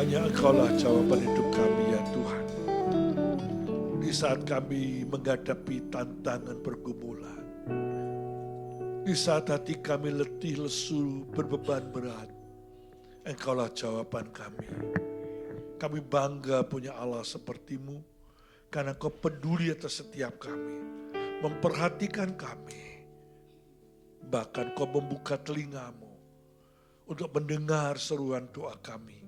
Hanya Engkaulah jawaban hidup kami ya Tuhan. Di saat kami menghadapi tantangan pergumulan, di saat hati kami letih lesu berbeban berat, Engkaulah jawaban kami. Kami bangga punya Allah seperti-Mu, karena Kau peduli atas setiap kami, memperhatikan kami. Bahkan Kau membuka telinga-Mu untuk mendengar seruan doa kami,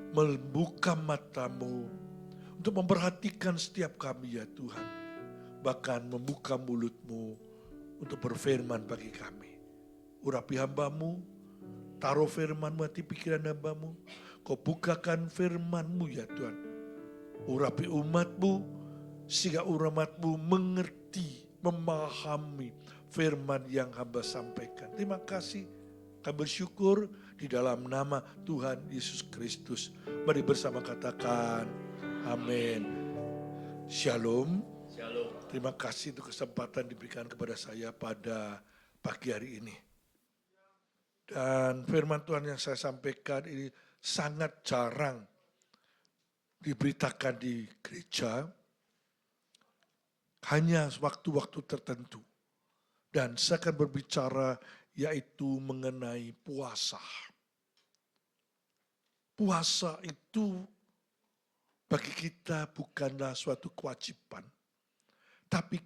membuka mata-Mu untuk memperhatikan setiap kami ya Tuhan. Bahkan membuka mulut-Mu untuk berfirman bagi kami. Urapi hamba-Mu, taruh firman-Mu hati pikiran hamba-Mu. Kau bukakan firman-Mu ya Tuhan. Urapi umat-Mu, sehingga umat-Mu mengerti, memahami firman yang hamba sampaikan. Terima kasih, kami bersyukur di dalam nama Tuhan Yesus Kristus. Mari bersama katakan, amin. Shalom. Shalom. Terima kasih untuk kesempatan diberikan kepada saya pada pagi hari ini. Dan firman Tuhan yang saya sampaikan ini sangat jarang diberitakan di gereja. Hanya waktu-waktu tertentu. Dan saya akan berbicara yaitu mengenai puasa. Puasa itu bagi kita bukanlah suatu kewajiban. Tapi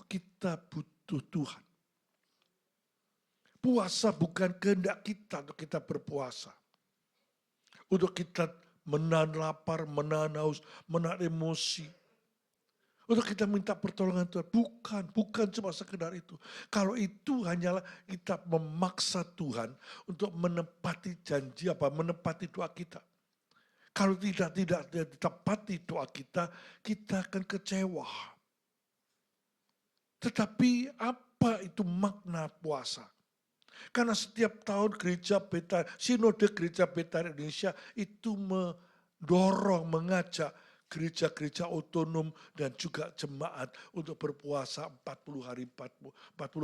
kita butuh Tuhan. Puasa bukan kehendak kita untuk kita berpuasa. Untuk kita menahan lapar, menahan haus, menahan emosi. Untuk kita minta pertolongan Tuhan. Bukan cuma sekedar itu. Kalau itu hanyalah kita memaksa Tuhan untuk menepati janji menepati doa kita. Kalau tidak ditepati doa kita, kita akan kecewa. Tetapi apa itu makna puasa? Karena setiap tahun Sinode Gereja Betani Indonesia itu mendorong, mengajak gereja-gereja otonom dan juga jemaat untuk berpuasa 40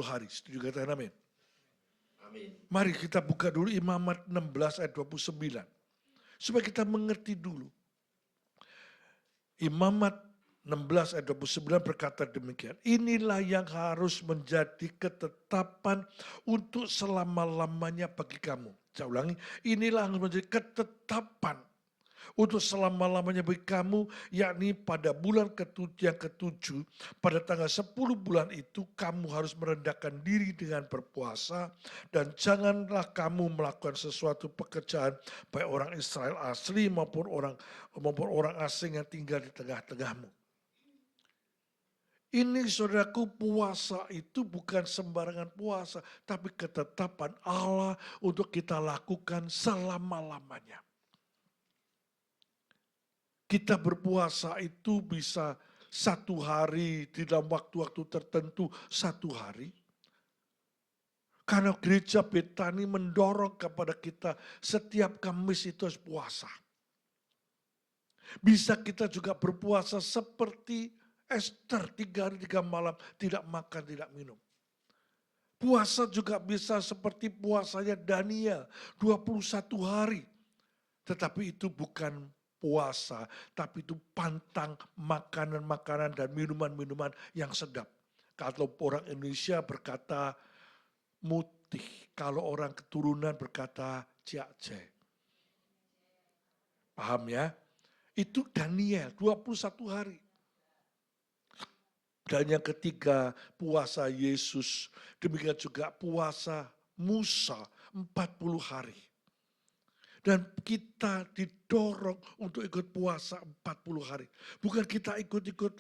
hari. Setuju katakan amin? Amin. Mari kita buka dulu Imamat 16 ayat 29. Supaya kita mengerti dulu. Imamat 16 ayat 29 berkata demikian. Inilah yang harus menjadi ketetapan untuk selama-lamanya bagi kamu. Saya ulangi, inilah yang harus menjadi ketetapan untuk selama-lamanya bagi kamu, yakni pada bulan yang ketujuh, pada tanggal 10 bulan itu kamu harus merendahkan diri dengan berpuasa, dan janganlah kamu melakukan sesuatu pekerjaan, baik orang Israel asli maupun orang asing yang tinggal di tengah-tengahmu. Ini saudaraku, puasa itu bukan sembarangan puasa, tapi ketetapan Allah untuk kita lakukan selama-lamanya. Kita berpuasa itu bisa 1 hari, di dalam waktu-waktu tertentu 1 hari. Karena gereja Betani mendorong kepada kita setiap Kamis itu harus puasa. Bisa kita juga berpuasa seperti Esther 3 hari 3 malam tidak makan tidak minum. Puasa juga bisa seperti puasanya Daniel 21 hari. Tetapi itu bukan puasa, tapi itu pantang makanan-makanan dan minuman-minuman yang sedap. Kalau orang Indonesia berkata mutih, kalau orang keturunan berkata ciakce. Paham ya? Itu Daniel 21 hari. Dan yang ketiga puasa Yesus, demikian juga puasa Musa 40 hari. Dan kita didorong untuk ikut puasa 40 hari. Bukan kita ikut-ikut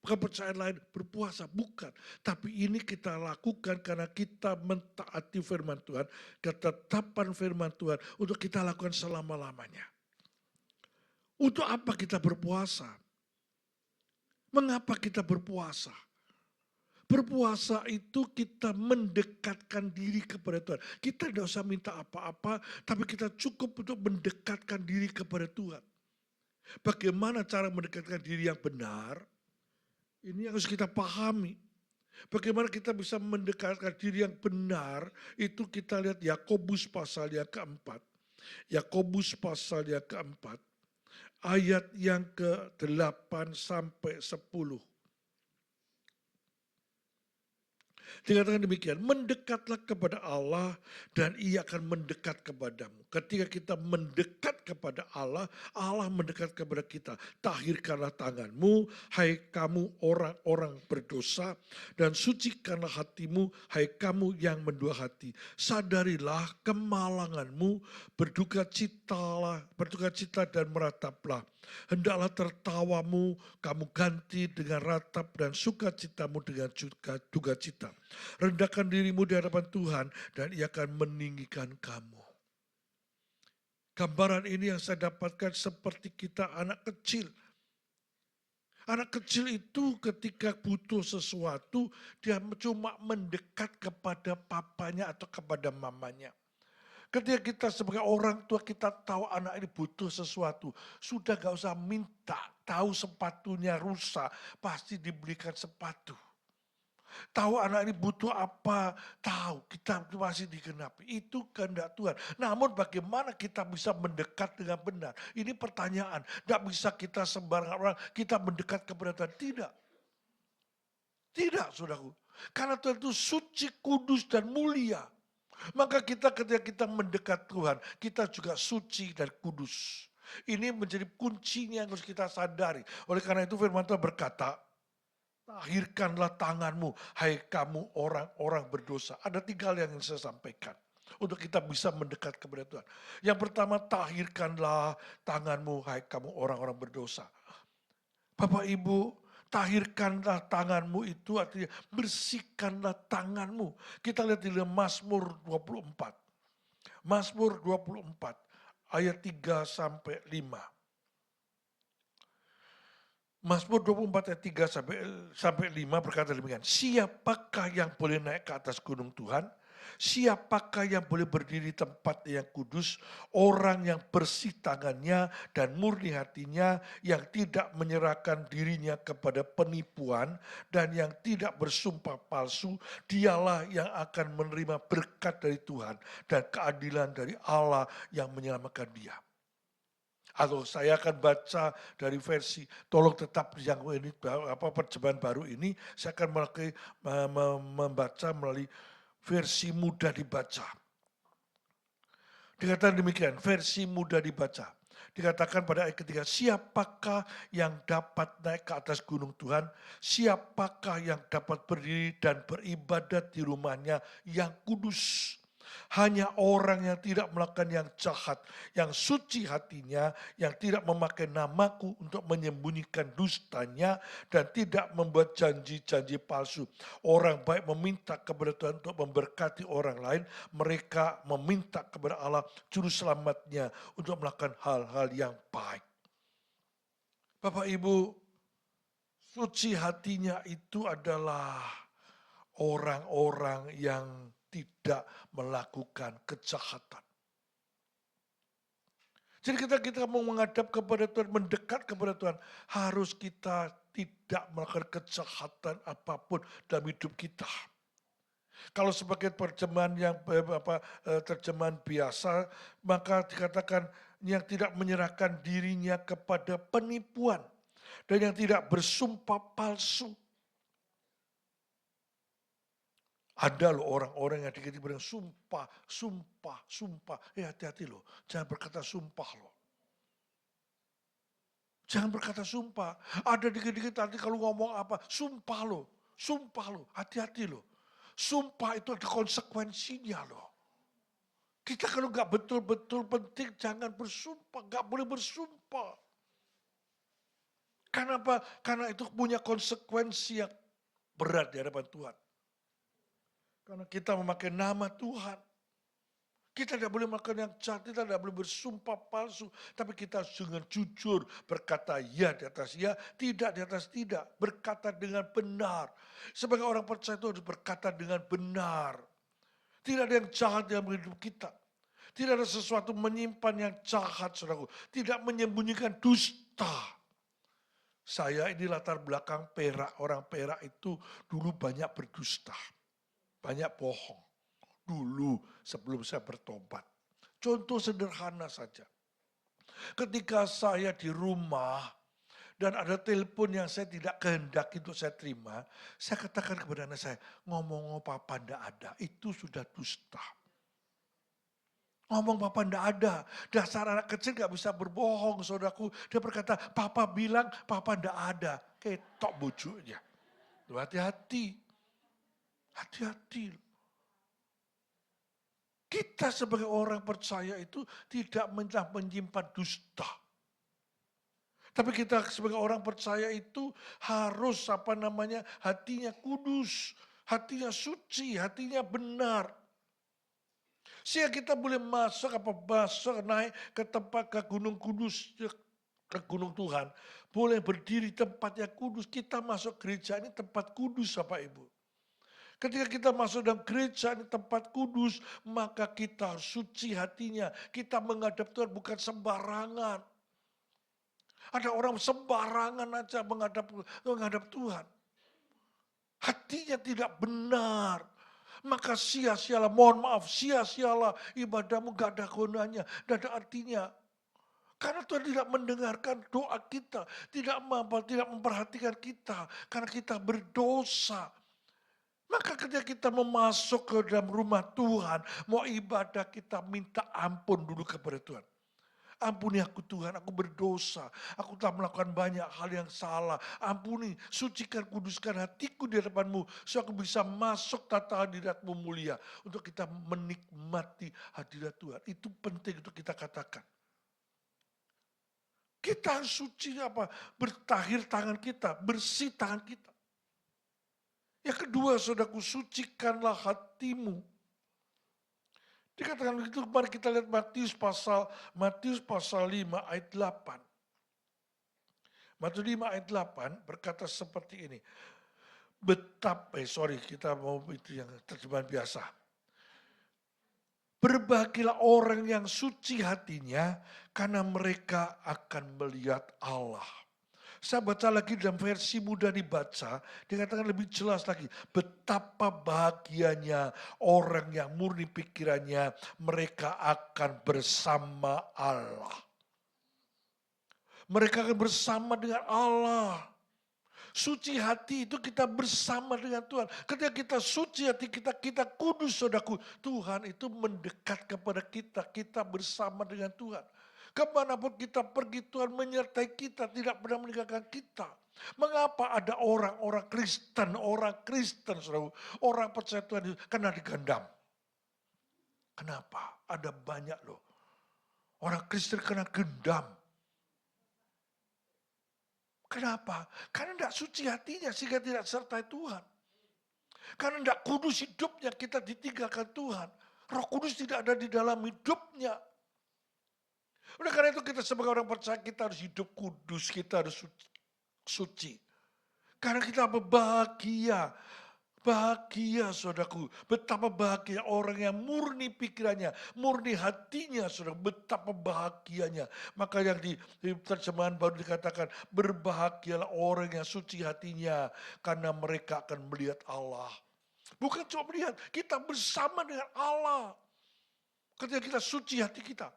kepercayaan lain berpuasa, bukan. Tapi ini kita lakukan karena kita mentaati firman Tuhan, ketetapan firman Tuhan untuk kita lakukan selama-lamanya. Untuk apa kita berpuasa? Mengapa kita berpuasa? Berpuasa itu kita mendekatkan diri kepada Tuhan. Kita tidak usah minta apa-apa, tapi kita cukup untuk mendekatkan diri kepada Tuhan. Bagaimana cara mendekatkan diri yang benar? Ini yang harus kita pahami. Bagaimana kita bisa mendekatkan diri yang benar, itu kita lihat Yakobus pasal yang keempat. Yakobus pasal yang keempat, ayat yang ke-8 sampai 10. Dikatakan demikian, mendekatlah kepada Allah dan ia akan mendekat kepadamu. Ketika kita mendekat kepada Allah, Allah mendekat kepada kita. Tahirkanlah tanganmu, hai kamu orang-orang berdosa, dan sucikanlah hatimu, hai kamu yang mendua hati. Sadarilah kemalanganmu, berduka cita dan merataplah. Hendaklah tertawamu, kamu ganti dengan ratap dan sukacitamu dengan duka cita. Rendahkan dirimu di hadapan Tuhan dan ia akan meninggikan kamu. Gambaran ini yang saya dapatkan seperti kita anak kecil. Anak kecil itu ketika butuh sesuatu, dia cuma mendekat kepada papanya atau kepada mamanya. Ketika kita sebagai orang tua kita tahu anak ini butuh sesuatu, sudah gak usah minta, tahu sepatunya rusak, pasti dibelikan sepatu. Tahu anak ini butuh apa, tahu kita masih digenapi. Itu kehendak Tuhan. Namun bagaimana kita bisa mendekat dengan benar? Ini pertanyaan. Tidak bisa kita sembarangan orang, kita mendekat kepada Tuhan. Tidak. Tidak, saudaraku. Karena Tuhan itu suci, kudus, dan mulia. Maka kita ketika kita mendekat Tuhan, kita juga suci dan kudus. Ini menjadi kuncinya yang harus kita sadari. Oleh karena itu firman Tuhan berkata, tahirkanlah tanganmu, hai kamu orang-orang berdosa. Ada 3 hal yang ingin saya sampaikan untuk kita bisa mendekat kepada Tuhan. Yang pertama, tahirkanlah tanganmu, hai kamu orang-orang berdosa. Bapak Ibu, tahirkanlah tanganmu itu artinya bersihkanlah tanganmu. Kita lihat di dalam Mazmur 24. Mazmur 24 ayat 3 sampai 5. Mazmur 24 ayat 3 sampai 5 berkata demikian. Siapakah yang boleh naik ke atas gunung Tuhan? Siapakah yang boleh berdiri di tempat yang kudus? Orang yang bersih tangannya dan murni hatinya, yang tidak menyerahkan dirinya kepada penipuan dan yang tidak bersumpah palsu, dialah yang akan menerima berkat dari Tuhan dan keadilan dari Allah yang menyelamatkan dia. Atau saya akan baca dari versi, tolong tetap yang ini percobaan baru ini, saya akan membaca melalui versi mudah dibaca. Dikatakan demikian, versi mudah dibaca. Dikatakan pada ayat ketiga, siapakah yang dapat naik ke atas gunung Tuhan? Siapakah yang dapat berdiri dan beribadat di rumahnya yang kudus? Hanya orang yang tidak melakukan yang jahat, yang suci hatinya, yang tidak memakai namaku untuk menyembunyikan dustanya, dan tidak membuat janji-janji palsu. Orang baik meminta kepada Tuhan untuk memberkati orang lain, mereka meminta kepada Allah juru selamatnya untuk melakukan hal-hal yang baik. Bapak Ibu, suci hatinya itu adalah orang-orang yang tidak melakukan kejahatan. Jadi kita mau menghadap kepada Tuhan, mendekat kepada Tuhan, harus kita tidak melakukan kejahatan apapun dalam hidup kita. Kalau sebagai terjemahan biasa, maka dikatakan yang tidak menyerahkan dirinya kepada penipuan dan yang tidak bersumpah palsu. Ada loh orang-orang yang dikit bilang sumpah. Hati-hati loh, jangan berkata sumpah loh. Jangan berkata sumpah. Ada dikit-dikit nanti kalau ngomong apa, sumpah loh, hati-hati loh. Sumpah itu ada konsekuensinya loh. Kita kalau nggak betul-betul penting jangan bersumpah, nggak boleh bersumpah. Kenapa? Karena itu punya konsekuensi yang berat di hadapan Tuhan. Karena kita memakai nama Tuhan. Kita tidak boleh melakukan yang jahat, kita tidak boleh bersumpah palsu. Tapi kita dengan jujur berkata ya di atas ya, tidak di atas tidak. Berkata dengan benar. Sebagai orang percaya itu harus berkata dengan benar. Tidak ada yang jahat dalam hidup kita. Tidak ada sesuatu menyimpan yang jahat, saudaraku. Tidak menyembunyikan dusta. Saya ini latar belakang Perak. Orang Perak itu dulu banyak berdusta. Banyak bohong. Dulu sebelum saya bertobat. Contoh sederhana saja. Ketika saya di rumah dan ada telepon yang saya tidak kehendaki untuk saya terima, saya katakan kepada anak saya, ngomong papa ndak ada, itu sudah dusta. Ngomong papa ndak ada, dasar anak kecil gak bisa berbohong saudaraku. Dia berkata, papa bilang papa ndak ada, ketok bujuknya. Hati-hati, hati-hati. Kita sebagai orang percaya itu tidak menyimpan dusta. Tapi kita sebagai orang percaya itu harus hatinya kudus, hatinya suci, hatinya benar. Sehingga kita boleh masuk naik ke tempat ke Gunung Kudus, ke Gunung Tuhan. Boleh berdiri tempat yang kudus. Kita masuk gereja ini tempat kudus Bapak Ibu. Ketika kita masuk dalam gereja ini tempat kudus, maka kita harus suci hatinya. Kita menghadap Tuhan bukan sembarangan. Ada orang sembarangan aja menghadap Tuhan. Hatinya tidak benar. Maka sia-sialah, mohon maaf, sia-sialah ibadahmu gak ada gunanya, gak ada artinya. Karena Tuhan tidak mendengarkan doa kita, tidak memperhatikan kita, karena kita berdosa. Maka ketika kita memasuk ke dalam rumah Tuhan, mau ibadah kita minta ampun dulu kepada Tuhan. Ampuni aku Tuhan, aku berdosa. Aku telah melakukan banyak hal yang salah. Ampuni, sucikan, kuduskan hatiku di hadapan-Mu. Supaya aku bisa masuk tata hadirat-Mu mulia. Untuk kita menikmati hadirat Tuhan. Itu penting untuk kita katakan. Kita harus suci bertahir tangan kita, bersih tangan kita. Yang kedua, saudaraku, sucikanlah hatimu. Dikatakan begitu, mari kita lihat Matius pasal 5 ayat 8. Matius 5 ayat 8 berkata seperti ini. Kita mau itu yang terjemahan biasa. Berbahagialah orang yang suci hatinya karena mereka akan melihat Allah. Saya baca lagi dalam versi mudah dibaca, dikatakan lebih jelas lagi. Betapa bahagianya orang yang murni pikirannya, mereka akan bersama Allah. Mereka akan bersama dengan Allah. Suci hati itu kita bersama dengan Tuhan. Ketika kita suci hati kita kudus saudaraku. Tuhan itu mendekat kepada kita bersama dengan Tuhan. Kemanapun kita pergi Tuhan menyertai kita, tidak pernah meninggalkan kita. Mengapa ada orang Kristen, saudara, orang percaya Tuhan itu kena digendam? Kenapa? Ada banyak loh. Orang Kristen kena gendam. Kenapa? Karena tidak suci hatinya sehingga tidak sertai Tuhan. Karena tidak kudus hidupnya kita ditinggalkan Tuhan. Roh Kudus tidak ada di dalam hidupnya. Oleh karena itu kita sebagai orang percaya kita harus hidup kudus, kita harus suci. Karena kita berbahagia. Bahagia saudaraku, betapa bahagia orang yang murni pikirannya, murni hatinya saudara, betapa bahagianya. Maka yang di terjemahan baru dikatakan, berbahagialah orang yang suci hatinya, karena mereka akan melihat Allah. Bukan cuma melihat, kita bersama dengan Allah. Ketika kita suci hati kita.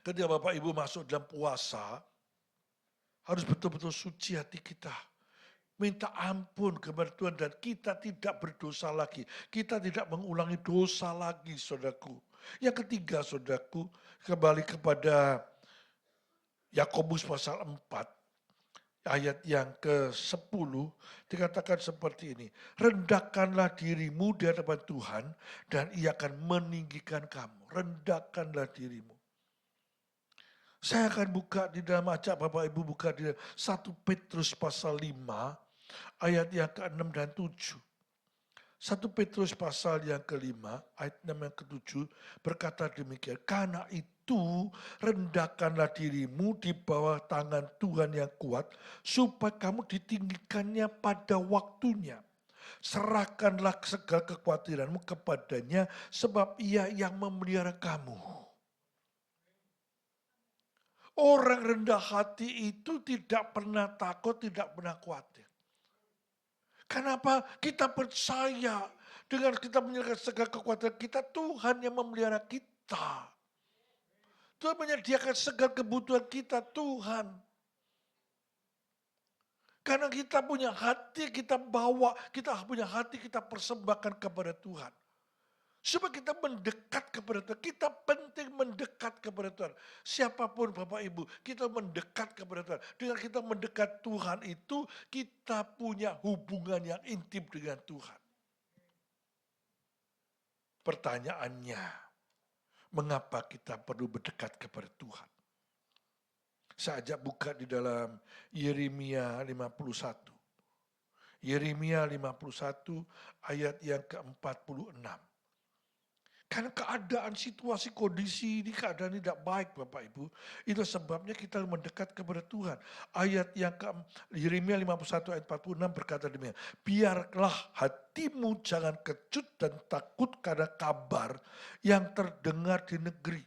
Ketika Bapak Ibu masuk dalam puasa, harus betul-betul suci hati kita. Minta ampun kepada Tuhan dan kita tidak berdosa lagi. Kita tidak mengulangi dosa lagi saudaraku. Yang ketiga saudaraku, kembali kepada Yakobus pasal 4. Ayat yang ke-10 dikatakan seperti ini. Rendahkanlah dirimu di hadapan Tuhan dan Ia akan meninggikan kamu. Rendahkanlah dirimu. Saya akan buka di dalam, ajak Bapak Ibu buka di dalam 1 Petrus pasal 5 ayat yang ke-6 dan 7. 1 Petrus pasal yang ke-5 ayat 6 yang ke-7 berkata demikian. Karena itu rendahkanlah dirimu di bawah tangan Tuhan yang kuat supaya kamu ditinggikannya pada waktunya. Serahkanlah segala kekhawatiranmu kepadanya sebab Ia yang memelihara kamu. Orang rendah hati itu tidak pernah takut, tidak pernah khawatir. Kenapa? Kita percaya dengan kita menyerahkan segala kekuatan kita, Tuhan yang memelihara kita. Tuhan menyediakan segala kebutuhan kita, Tuhan. Karena kita punya hati, kita bawa, kita punya hati, kita persembahkan kepada Tuhan. Supaya kita mendekat kepada Tuhan. Kita penting mendekat kepada Tuhan. Siapapun Bapak Ibu, kita mendekat kepada Tuhan. Dengan kita mendekat Tuhan itu, kita punya hubungan yang intim dengan Tuhan. Pertanyaannya, mengapa kita perlu berdekat kepada Tuhan? Saya ajak buka di dalam Yeremia 51. Yeremia 51 ayat yang ke-46. Karena keadaan, situasi, kondisi ini keadaan tidak baik Bapak Ibu. Itu sebabnya kita mendekat kepada Tuhan. Ayat yang ke Yeremia 51 ayat 46 berkata demikian. Biarlah hatimu jangan kecut dan takut karena kabar yang terdengar di negeri.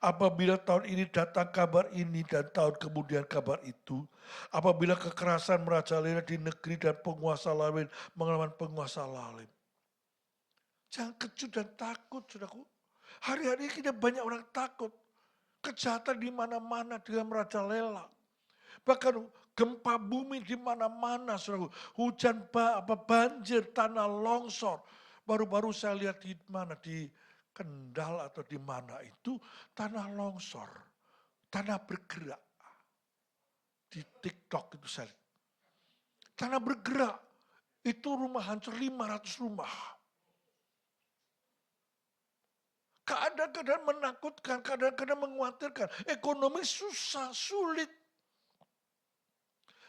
Apabila tahun ini datang kabar ini dan tahun kemudian kabar itu. Apabila kekerasan merajalela di negeri dan penguasa lain mengelawan penguasa lain. Jangan kecut dan takut, saudaraku. Hari-hari kita banyak orang takut. Kejahatan di mana-mana dia merajalela. Bahkan gempa bumi di mana-mana, saudaraku. Hujan banjir, tanah longsor. Baru-baru saya lihat di mana, di Kendal atau di mana itu, tanah longsor. Tanah bergerak. Di TikTok itu saya lihat. Tanah bergerak. Itu rumah hancur 500 rumah. Keadaan-keadaan menakutkan, keadaan-keadaan mengkhawatirkan. Ekonomi susah, sulit.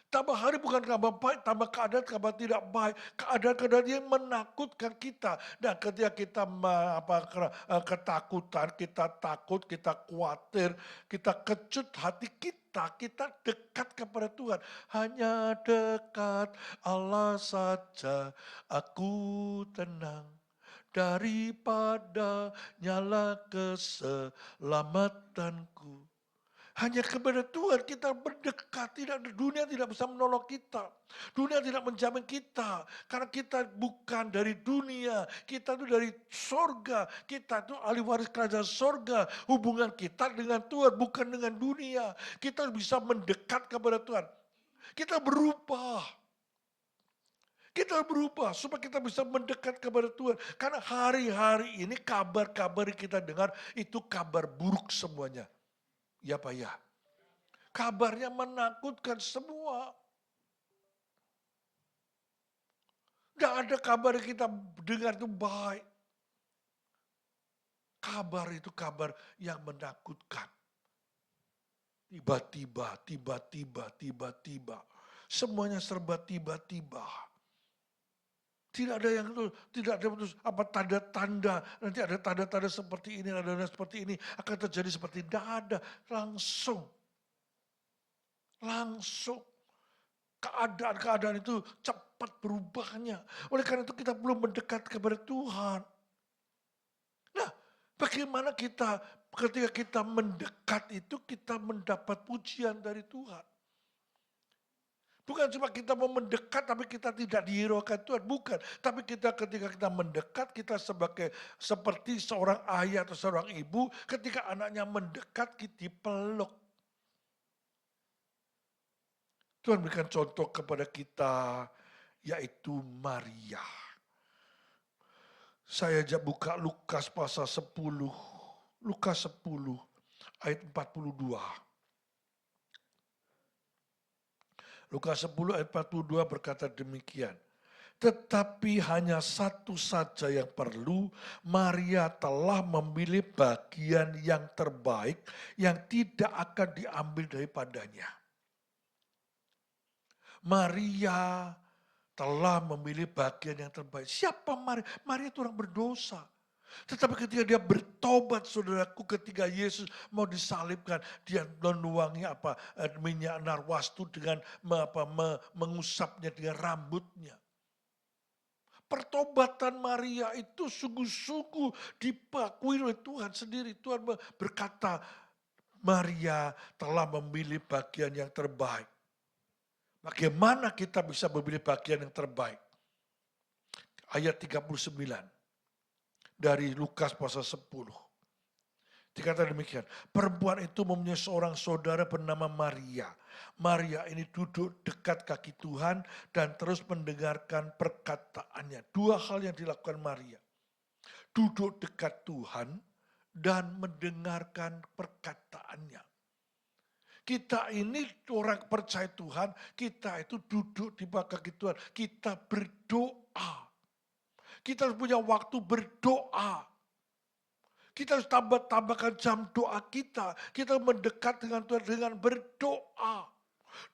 Tambah hari bukan kabar baik, tambah keadaan kabar tidak baik. Keadaan-keadaan yang menakutkan kita. Dan ketika kita ketakutan, kita takut, kita khawatir, kita kecut hati kita dekat kepada Tuhan. Hanya dekat Allah saja aku tenang. Daripada nyala keselamatanku. Hanya kepada Tuhan kita berdekat. Dunia tidak bisa menolong kita. Dunia tidak menjamin kita. Karena kita bukan dari dunia. Kita itu dari sorga. Kita itu ahli waris kerajaan sorga. Hubungan kita dengan Tuhan bukan dengan dunia. Kita bisa mendekat kepada Tuhan. Kita berubah. Kita berubah supaya kita bisa mendekat kepada Tuhan. Karena hari-hari ini kabar-kabar yang kita dengar itu kabar buruk semuanya. Ya Pak ya. Kabarnya menakutkan semua. Tidak ada kabar yang kita dengar itu baik. Kabar itu kabar yang menakutkan. Tiba-tiba, tiba-tiba. Semuanya serba tiba-tiba. Tidak ada yang itu, tidak ada apa tanda-tanda, nanti ada tanda-tanda seperti ini, ada tanda seperti ini, akan terjadi seperti ini. Tidak ada, langsung. Keadaan-keadaan itu cepat berubahnya. Oleh karena itu kita belum mendekat kepada Tuhan. Nah, bagaimana kita ketika kita mendekat itu kita mendapat pujian dari Tuhan. Bukan cuma kita mau mendekat tapi kita tidak dihiraukan Tuhan, bukan. Tapi kita ketika kita mendekat, kita seperti seorang ayah atau seorang ibu, ketika anaknya mendekat, kita dipeluk. Tuhan berikan contoh kepada kita, yaitu Maria. Saya ajak buka Lukas pasal 10, Lukas 10 ayat 42. Lukas 10 ayat 42 berkata demikian. Tetapi hanya satu saja yang perlu, Maria telah memilih bagian yang terbaik yang tidak akan diambil daripadanya. Maria telah memilih bagian yang terbaik. Siapa Maria? Maria itu orang berdosa. Tetapi ketika dia bertobat, saudaraku, ketika Yesus mau disalibkan, dia menuangi minyak narwastu dengan mengusapnya dengan rambutnya. Pertobatan Maria itu sungguh-sungguh dipakui oleh Tuhan sendiri. Tuhan berkata, Maria telah memilih bagian yang terbaik. Bagaimana kita bisa memilih bagian yang terbaik? Ayat 39 dari Lukas pasal 10. Dikatakan demikian, perempuan itu mempunyai seorang saudara bernama Maria. Maria ini duduk dekat kaki Tuhan dan terus mendengarkan perkataannya. Dua hal yang dilakukan Maria. Duduk dekat Tuhan dan mendengarkan perkataannya. Kita ini orang percaya Tuhan, kita itu duduk di bawah kaki Tuhan. Kita berdoa. Kita harus punya waktu berdoa. Kita harus tambahkan jam doa kita. Kita mendekat dengan Tuhan dengan berdoa.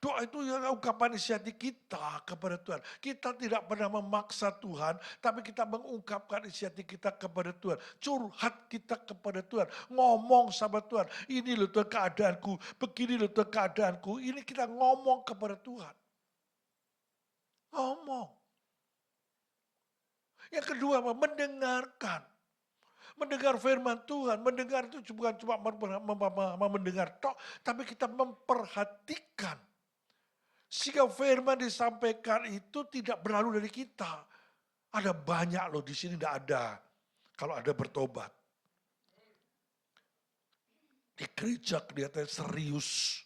Doa itu adalah ungkapan isi hati kita kepada Tuhan. Kita tidak pernah memaksa Tuhan, tapi kita mengungkapkan isi hati kita kepada Tuhan. Curhat kita kepada Tuhan. Ngomong sama Tuhan. Ini loh Tuhan keadaanku, begini loh Tuhan keadaanku. Ini kita ngomong kepada Tuhan. Ngomong. Yang kedua apa? Mendengarkan. Mendengar firman Tuhan, mendengar itu bukan cuma mendengar tok, tapi kita memperhatikan. Sehingga firman disampaikan itu tidak berlalu dari kita. Ada banyak loh di sini tidak ada. Kalau ada bertobat. Di gereja kelihatan serius.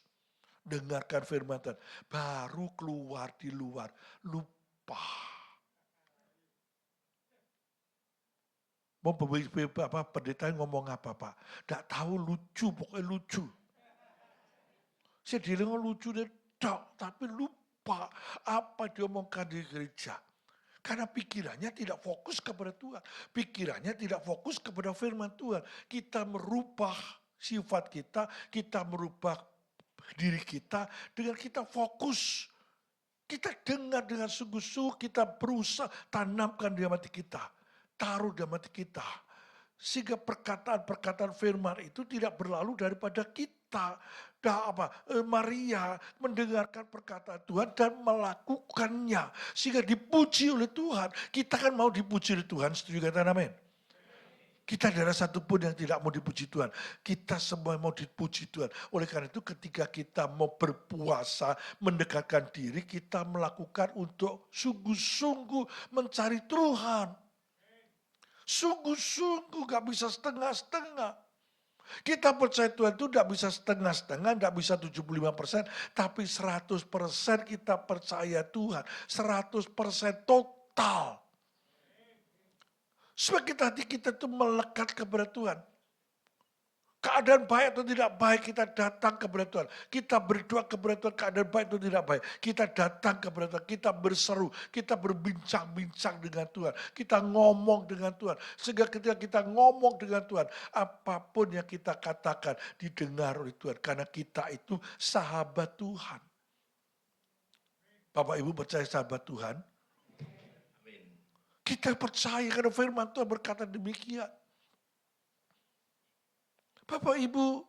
Dengarkan firman Tuhan. Baru keluar di luar. Lupa. Mau pendeta ngomong apa Pak? Tidak tahu lucu, pokoknya lucu. Saya bilang lucu deh, tapi lupa apa dia omongkan di gereja. Karena pikirannya tidak fokus kepada Tuhan. Pikirannya tidak fokus kepada firman Tuhan. Kita merubah sifat kita merubah diri kita dengan kita fokus. Kita dengar dengan sungguh-sungguh, kita berusaha tanamkan di hati kita. Taruh dalam hati kita. Sehingga perkataan-perkataan firman itu tidak berlalu daripada kita. Maria mendengarkan perkataan Tuhan dan melakukannya. Sehingga dipuji oleh Tuhan. Kita kan mau dipuji oleh Tuhan, setuju kata amin? Kita tidak ada satupun yang tidak mau dipuji Tuhan. Kita semua mau dipuji Tuhan. Oleh karena itu ketika kita mau berpuasa, mendekatkan diri, kita melakukan untuk sungguh-sungguh mencari Tuhan. Sungguh-sungguh gak bisa setengah-setengah. Kita percaya Tuhan itu gak bisa setengah-setengah, gak bisa 75%, tapi 100% kita percaya Tuhan. 100% total. Supaya hati kita itu melekat kepada Tuhan. Keadaan baik atau tidak baik, kita datang kepada Tuhan. Kita berdoa kepada Tuhan, keadaan baik atau tidak baik. Kita datang kepada Tuhan, kita berseru, kita berbincang-bincang dengan Tuhan. Kita ngomong dengan Tuhan. Sehingga ketika kita ngomong dengan Tuhan, apapun yang kita katakan didengar oleh Tuhan. Karena kita itu sahabat Tuhan. Bapak Ibu percaya sahabat Tuhan? Kita percaya karena firman Tuhan berkata demikian. Bapak Ibu,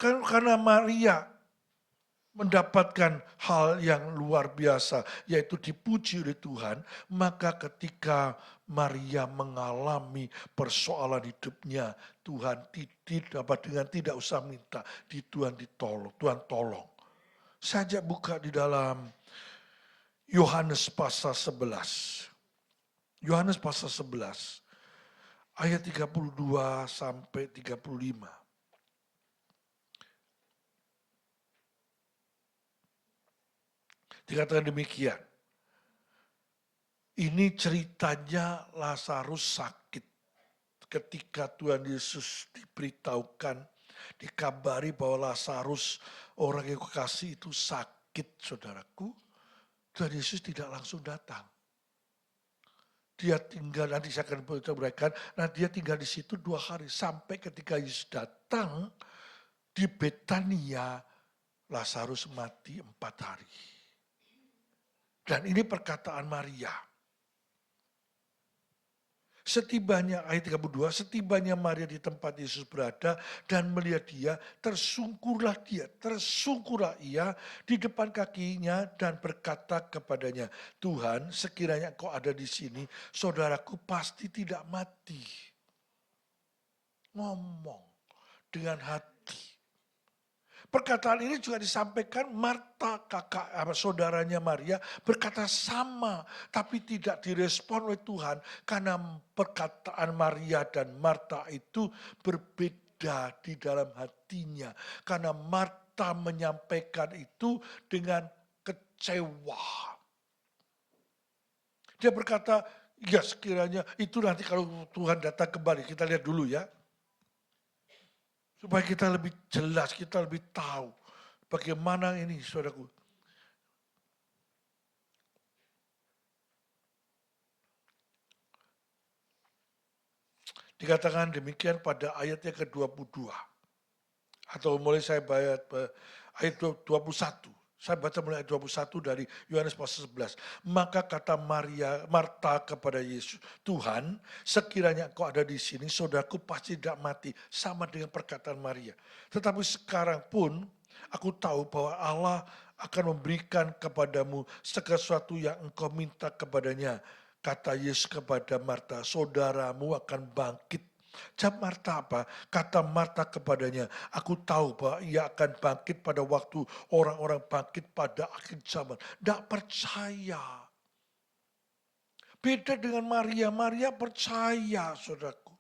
karena Maria mendapatkan hal yang luar biasa, yaitu dipuji oleh Tuhan, maka ketika Maria mengalami persoalan hidupnya, Tuhan dengan tidak usah minta, Tuhan ditolong, Tuhan tolong. Saya buka di dalam Yohanes pasal 11. Yohanes pasal 11. Ayat 32 sampai 35. Dikatakan demikian. Ini ceritanya Lazarus sakit. Ketika Tuhan Yesus diberitahukan, dikabari bahwa Lazarus, orang yang kekasih itu sakit, saudaraku. Tuhan Yesus tidak langsung datang. Dia tinggal, nanti saya akan berikan, nah dia tinggal di situ 2 hari. Sampai ketika Yesus datang di Betania, Lazarus mati 4 hari. Dan ini perkataan Maria. Setibanya, ayat 32, setibanya Maria di tempat Yesus berada dan melihat dia, tersungkurlah ia di depan kakinya dan berkata kepadanya, Tuhan, sekiranya Engkau ada di sini, saudaraku pasti tidak mati. Ngomong dengan hati. Perkataan ini juga disampaikan Marta, saudaranya Maria, berkata sama, tapi tidak direspon oleh Tuhan karena perkataan Maria dan Marta itu berbeda di dalam hatinya. Karena Marta menyampaikan itu dengan kecewa. Dia berkata, ya sekiranya itu nanti kalau Tuhan datang kembali, kita lihat dulu ya. Supaya kita lebih jelas, kita lebih tahu bagaimana ini saudaraku. Dikatakan demikian pada ayat yang ke-22. Atau mulai saya baca ayat 21. Saya baca mulai ayat 21 dari Yohanes pasal 11. Maka kata Marta kepada Yesus, Tuhan, sekiranya engkau ada di sini, saudaraku pasti tidak mati. Sama dengan perkataan Maria. Tetapi sekarang pun aku tahu bahwa Allah akan memberikan kepadamu segala sesuatu yang engkau minta kepadanya. Kata Yesus kepada Marta, saudaramu akan bangkit. Jawab Marta apa? Kata Marta kepadanya, aku tahu bahwa ia akan bangkit pada waktu orang-orang bangkit pada akhir zaman. Tidak percaya. Beda dengan Maria, Maria percaya saudaraku.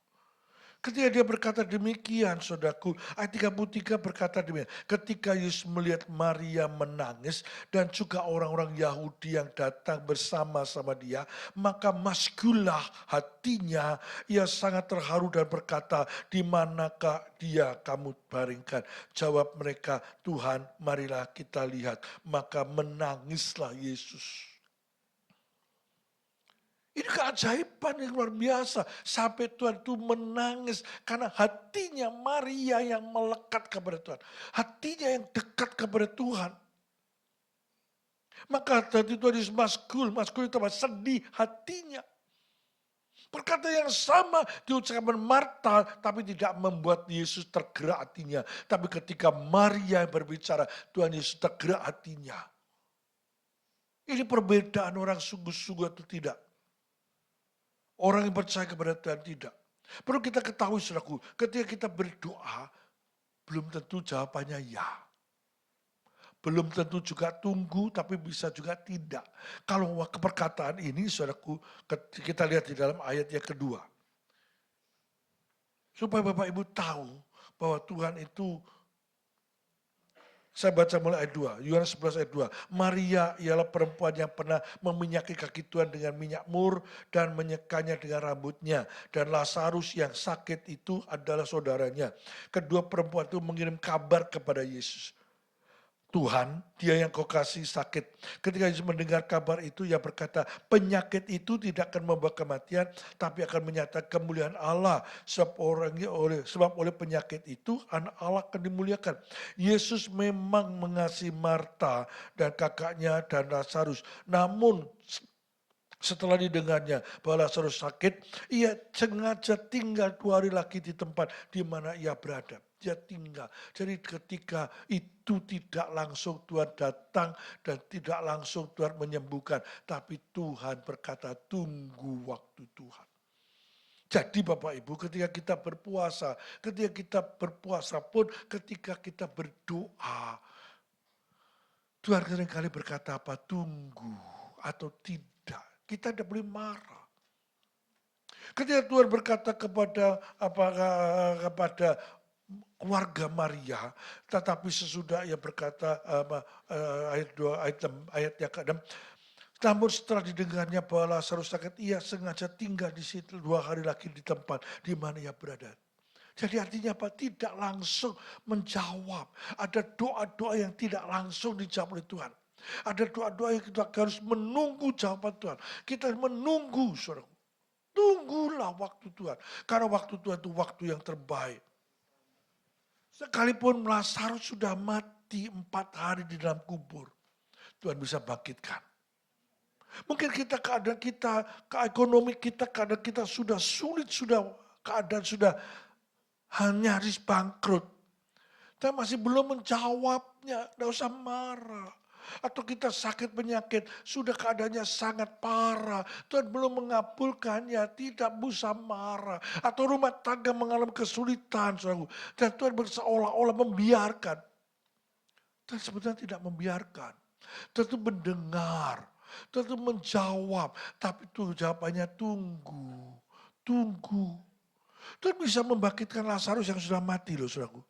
Ketika dia berkata demikian, saudaraku, ayat 33 berkata demikian. Ketika Yesus melihat Maria menangis dan juga orang-orang Yahudi yang datang bersama-sama dia, maka maskulah hatinya, ia sangat terharu dan berkata, di manakah dia kamu baringkan? Jawab mereka, Tuhan, marilah kita lihat. Maka menangislah Yesus. Ini keajaiban yang luar biasa. Sampai Tuhan itu menangis. Karena hatinya Maria yang melekat kepada Tuhan. Hatinya yang dekat kepada Tuhan. Maka tadi Tuhan Yesus maskul itu apa? Sedih hatinya. Perkata yang sama diucapkan Marta, tapi tidak membuat Yesus tergerak hatinya. Tapi ketika Maria berbicara, Tuhan Yesus tergerak hatinya. Ini perbedaan orang sungguh-sungguh atau tidak. Orang yang percaya kepada Tuhan tidak. Perlu kita ketahui saudaraku, ketika kita berdoa, belum tentu jawabannya ya. Belum tentu juga tunggu, tapi bisa juga tidak. Kalau keperkataan ini, saudaraku, kita lihat di dalam ayat yang kedua. Supaya Bapak Ibu tahu bahwa Tuhan itu, saya baca mulai ayat 2, Yohanes 11 ayat 2. Maria ialah perempuan yang pernah meminyaki kaki Tuhan dengan minyak mur dan menyekanya dengan rambutnya. Dan Lazarus yang sakit itu adalah saudaranya. Kedua perempuan itu mengirim kabar kepada Yesus. Tuhan, dia yang kau kasih sakit. Ketika Yesus mendengar kabar itu, ia berkata, penyakit itu tidak akan membawa kematian, tapi akan menyatakan kemuliaan Allah. Sebab oleh penyakit itu, anak Allah akan dimuliakan. Yesus memang mengasihi Marta dan kakaknya dan Lazarus. Namun setelah didengarnya bahwa Lazarus sakit, ia sengaja tinggal 2 hari lagi di tempat di mana ia berada. Dia tinggal. Jadi ketika itu tidak langsung Tuhan datang dan tidak langsung Tuhan menyembuhkan. Tapi Tuhan berkata tunggu waktu Tuhan. Jadi Bapak Ibu ketika kita berpuasa pun ketika kita berdoa. Tuhan seringkali berkata apa? Tunggu atau tidak. Kita tidak boleh marah. Ketika Tuhan berkata kepada keluarga Maria, tetapi sesudah ia berkata ayat yang ke-6, namun setelah didengarnya bahwa Lazarus sakit, ia sengaja tinggal di situ 2 hari lagi di tempat di mana ia berada. Jadi artinya apa? Tidak langsung menjawab. Ada doa-doa yang tidak langsung dijawab oleh Tuhan. Ada doa-doa yang kita harus menunggu jawaban Tuhan. Kita menunggu, saudara. Tunggulah waktu Tuhan. Karena waktu Tuhan itu waktu yang terbaik. Sekalipun Lazarus sudah mati 4 hari di dalam kubur, Tuhan bisa bangkitkan. Mungkin keadaan kita, ekonomi kita, keadaan kita sudah sulit, keadaan sudah nyaris bangkrut. Tapi masih belum menjawabnya, tidak usah marah. Atau kita sakit penyakit, sudah keadaannya sangat parah. Tuhan belum mengabulkannya, tidak bisa marah. Atau rumah tangga mengalami kesulitan, saudara. Dan Tuhan seolah-olah membiarkan. Dan sebenarnya tidak membiarkan. Tentu mendengar, tentu menjawab. Tapi tuh jawabannya tunggu, tunggu. Tuhan bisa membangkitkan Lazarus yang sudah mati loh saudaraku.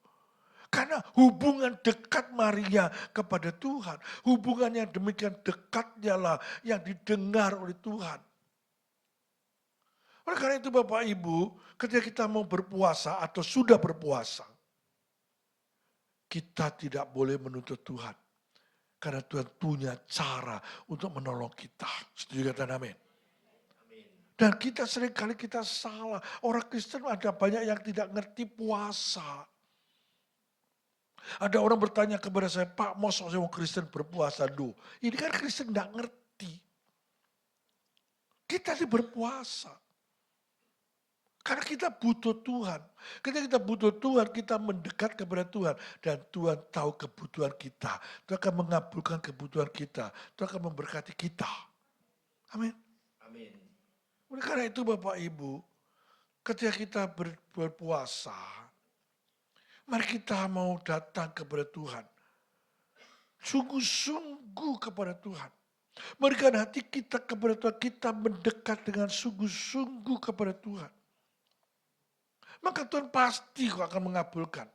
Karena hubungan dekat Maria kepada Tuhan. Hubungan yang demikian dekatnya lah yang didengar oleh Tuhan. Oleh karena itu Bapak Ibu, ketika kita mau berpuasa atau sudah berpuasa, kita tidak boleh menuntut Tuhan. Karena Tuhan punya cara untuk menolong kita. Setuju kata amin? Dan kita seringkali kita salah. Orang Kristen ada banyak yang tidak ngerti puasa. Ada orang bertanya kepada saya, Pak, mau saya mau Kristen berpuasa dulu. Ini kan Kristen tidak ngerti. Kita ini berpuasa. Karena kita butuh Tuhan. Ketika kita butuh Tuhan, kita mendekat kepada Tuhan. Dan Tuhan tahu kebutuhan kita. Tuhan akan mengabulkan kebutuhan kita. Tuhan akan memberkati kita. Amin. Amin. Oleh karena itu Bapak Ibu, ketika kita berpuasa, mari kita mau datang kepada Tuhan. Sungguh-sungguh kepada Tuhan. Berikan hati kita kepada Tuhan. Kita mendekat dengan sungguh-sungguh kepada Tuhan. Maka Tuhan pasti akan mengabulkan.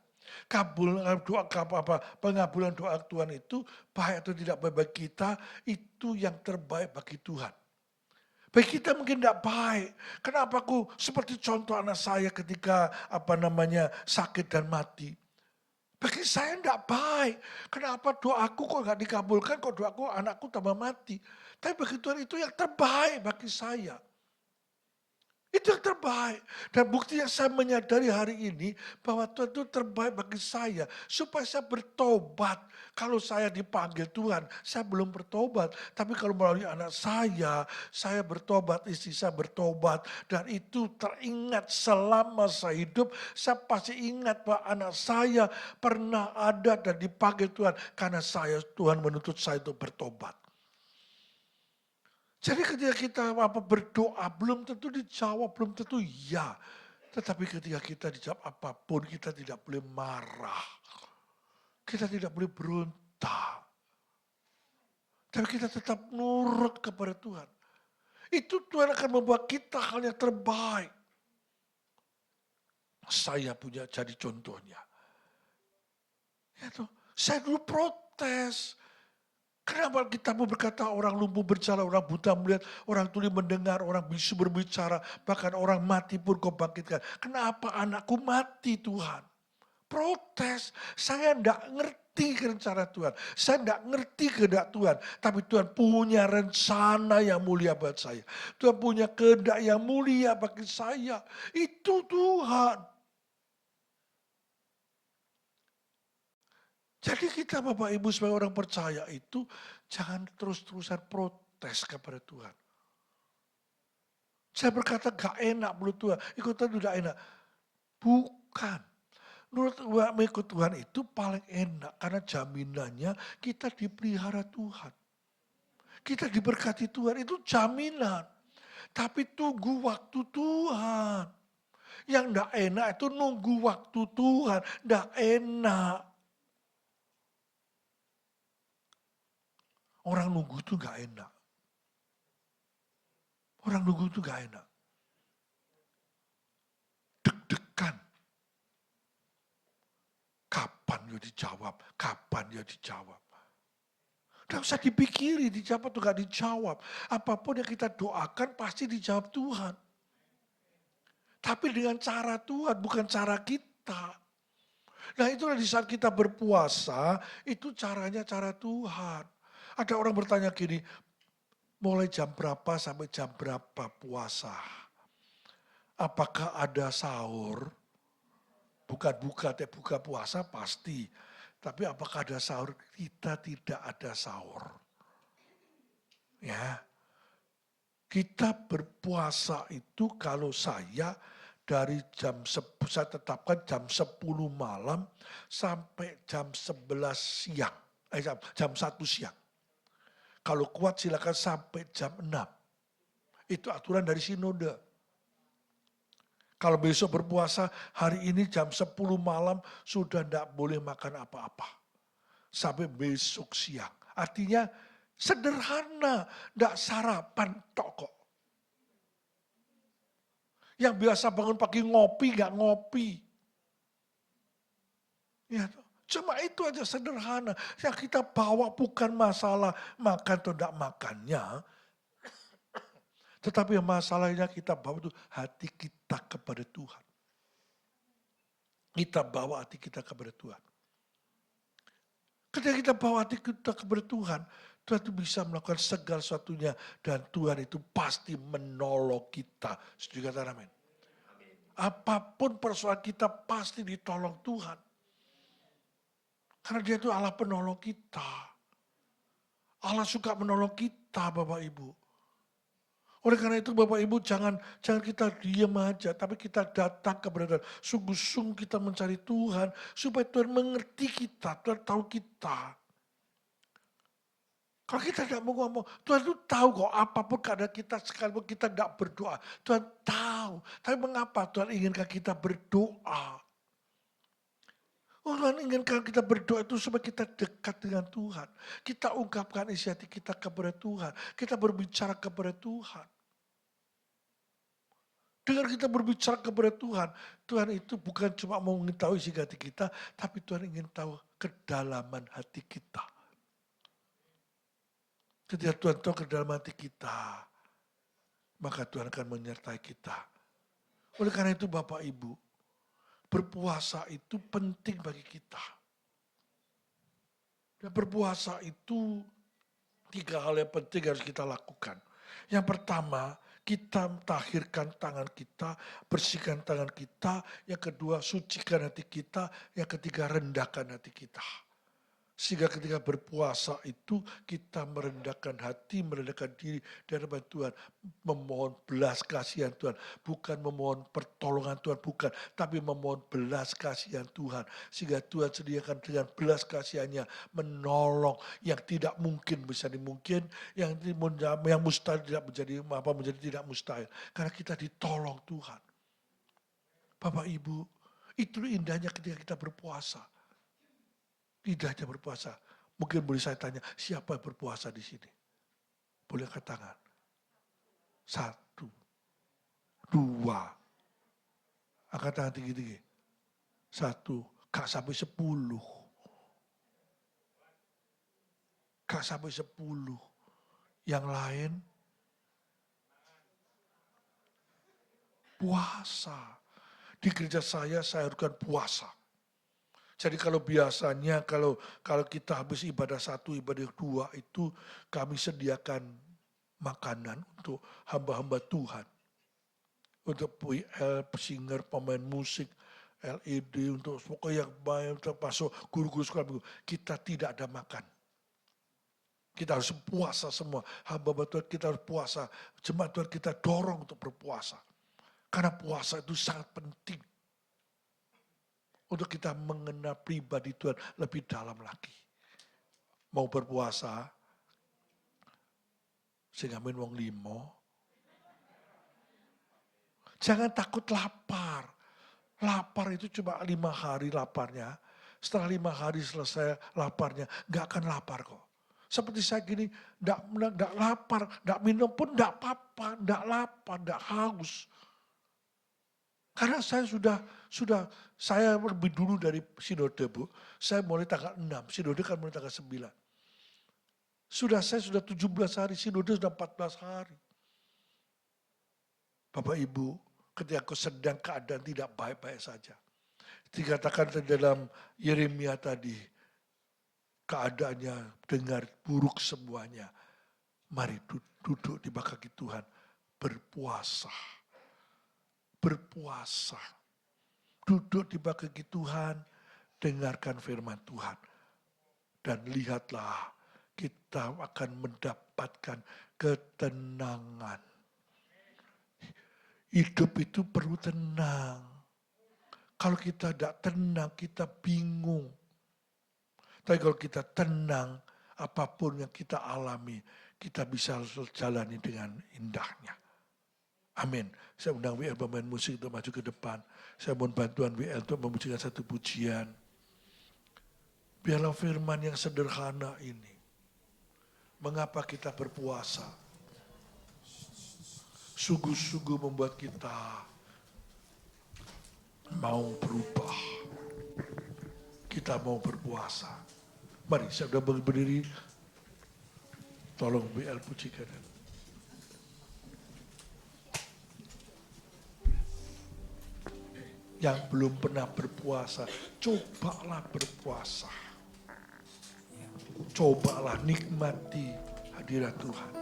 Pengabulan doa Tuhan itu baik atau tidak baik bagi kita, itu yang terbaik bagi Tuhan. Bagi kita mungkin tidak baik. Kenapa aku seperti contoh anak saya ketika sakit dan mati. Bagi saya tidak baik. Kenapa doaku kok nggak dikabulkan, kok doaku anakku tambah mati. Tapi bagi Tuhan itu yang terbaik bagi saya. Itu yang terbaik. Dan bukti yang saya menyadari hari ini bahwa Tuhan itu terbaik bagi saya. Supaya saya bertobat. Kalau saya dipanggil Tuhan, saya belum bertobat. Tapi kalau melalui anak saya bertobat, istri saya bertobat. Dan itu teringat selama saya hidup. Saya pasti ingat bahwa anak saya pernah ada dan dipanggil Tuhan. Karena Tuhan menuntut saya untuk bertobat. Jadi ketika kita berdoa, belum tentu dijawab, belum tentu ya. Tetapi ketika kita dijawab apapun, kita tidak boleh marah. Kita tidak boleh berontak. Tapi kita tetap nurut kepada Tuhan. Itu Tuhan akan membuat kita hal yang terbaik. Saya punya jadi contohnya. Ya toh, saya dulu protes. Kenapa kita mau berkata orang lumpuh berjalan, orang buta melihat, orang tuli mendengar, orang bisu berbicara, bahkan orang mati pun kau bangkitkan. Kenapa anakku mati Tuhan? Protes, saya tidak ngerti rencana Tuhan. Saya tidak ngerti kehendak Tuhan. Tapi Tuhan punya rencana yang mulia buat saya. Tuhan punya kehendak yang mulia bagi saya. Itu Tuhan. Jadi kita Bapak Ibu sebagai orang percaya itu jangan terus-terusan protes kepada Tuhan. Saya berkata gak enak menurut Tuhan, ikutan tidak enak. Bukan. Mengikut Tuhan itu paling enak karena jaminannya kita dipelihara Tuhan. Kita diberkati Tuhan, itu jaminan. Tapi tunggu waktu Tuhan. Yang tidak enak itu nunggu waktu Tuhan, tidak enak. Orang nunggu itu gak enak. Orang nunggu itu gak enak. Deg-degan. Kapan ya dijawab? Kapan ya dijawab? Tidak usah dipikiri, dijawab atau gak dijawab. Apapun yang kita doakan pasti dijawab Tuhan. Tapi dengan cara Tuhan, bukan cara kita. Nah itulah di saat kita berpuasa, itu caranya cara Tuhan. Ada orang bertanya gini, mulai jam berapa sampai jam berapa puasa? Apakah ada sahur? Bukan buka puasa pasti. Tapi apakah ada sahur? Kita tidak ada sahur. Ya. Kita berpuasa itu kalau saya dari saya tetapkan jam 10 malam sampai jam 11 siang. Jam 1 siang. Kalau kuat silakan sampai jam 6. Itu aturan dari sinode. Kalau besok berpuasa, hari ini jam 10 malam sudah tidak boleh makan apa-apa. sampai besok siang. Artinya sederhana, tidak sarapan tok kok. Yang biasa bangun pagi ngopi, nggak ngopi. Ya, cuma itu aja sederhana. Yang kita bawa bukan masalah makan atau tidak makannya. Tetapi masalahnya kita bawa itu hati kita kepada Tuhan. Kita bawa hati kita kepada Tuhan. Ketika kita bawa hati kita kepada Tuhan, Tuhan itu bisa melakukan segala sesuatunya. Dan Tuhan itu pasti menolong kita. Setuju kata amin. Apapun persoalan kita pasti ditolong Tuhan. Karena dia itu Allah penolong kita. Allah suka menolong kita Bapak Ibu. Oleh karena itu Bapak Ibu jangan kita diam aja. Tapi kita datang kepada Tuhan. Sungguh-sungguh kita mencari Tuhan. Supaya Tuhan mengerti kita. Tuhan tahu kita. Kalau kita tidak mau ngomong, Tuhan itu tahu kok apapun keadaan kita sekalipun kita tidak berdoa. Tuhan tahu. Tapi mengapa Tuhan inginkan kita berdoa? Tuhan inginkan kita berdoa itu supaya kita dekat dengan Tuhan. Kita ungkapkan isi hati kita kepada Tuhan. Kita berbicara kepada Tuhan. Dengan kita berbicara kepada Tuhan, Tuhan itu bukan cuma mau mengetahui isi hati kita, tapi Tuhan ingin tahu kedalaman hati kita. Ketika Tuhan tahu kedalaman hati kita, maka Tuhan akan menyertai kita. Oleh karena itu Bapak Ibu, berpuasa itu penting bagi kita. Dan berpuasa itu 3 hal yang penting harus kita lakukan. Yang pertama, kita tahirkan tangan kita, bersihkan tangan kita. Yang kedua, sucikan hati kita. Yang ketiga, rendahkan hati kita. Sehingga ketika berpuasa itu kita merendahkan hati, merendahkan diri di hadapan Tuhan. Memohon belas kasihan Tuhan. Bukan memohon pertolongan Tuhan, bukan. Tapi memohon belas kasihan Tuhan. Sehingga Tuhan sediakan dengan belas kasihannya menolong yang tidak mungkin bisa dimungkin. Yang mustahil tidak menjadi tidak mustahil. Karena kita ditolong Tuhan. Bapak Ibu, itu indahnya ketika kita berpuasa. Indahnya berpuasa. Mungkin boleh saya tanya, siapa yang berpuasa di sini? Boleh angkat tangan. 1, 2. Angkat tangan tinggi-tinggi. 1, gak sampai 10. Gak sampai 10. Yang lain, puasa. Di gereja saya lakukan puasa. Jadi kalau biasanya kalau kita habis ibadah 1, ibadah 2 itu kami sediakan makanan untuk hamba-hamba Tuhan. Untuk PL, singer, pemain musik, LED, untuk pokoknya yang main termasuk guru-guru sekolah minggu. Kita tidak ada makan. Kita harus puasa semua. Hamba-hamba Tuhan kita harus puasa. Jemaat Tuhan kita dorong untuk berpuasa. Karena puasa itu sangat penting. Untuk kita mengenal pribadi Tuhan lebih dalam lagi. Mau berpuasa, sehingga min wong limo. Jangan takut lapar. Lapar itu cuma 5 hari laparnya. Setelah 5 hari selesai laparnya, gak akan lapar kok. Seperti saya gini, gak lapar, gak minum pun gak apa-apa, gak lapar, gak haus. Karena saya saya lebih dulu dari sinode Bu. Saya mulai tanggal 6, sinode kan mulai tanggal 9. Saya sudah 17 hari, sinode sudah 14 hari. Bapak Ibu, ketika aku sedang keadaan tidak baik-baik saja. Dikatakan dalam Yeremia tadi, keadaannya dengar buruk semuanya. Mari duduk di kaki Tuhan, berpuasa. Berpuasa. Duduk di kaki Tuhan, dengarkan firman Tuhan. Dan lihatlah, kita akan mendapatkan ketenangan. Hidup itu perlu tenang. Kalau kita tidak tenang, kita bingung. Tapi kalau kita tenang, apapun yang kita alami, kita bisa jalani dengan indahnya. Amin. Saya undang WL pemain musik untuk maju ke depan. Saya mohon bantuan WL untuk memujikan satu pujian. Biarlah firman yang sederhana ini, mengapa kita berpuasa, sungguh-sungguh membuat kita mau berubah. Kita mau berpuasa. Mari, saya sudah berdiri. Tolong BL pujikan. Yang belum pernah berpuasa, cobalah berpuasa. Cobalah nikmati hadirat Tuhan.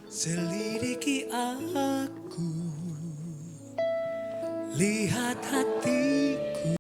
Selidiki aku, lihat hati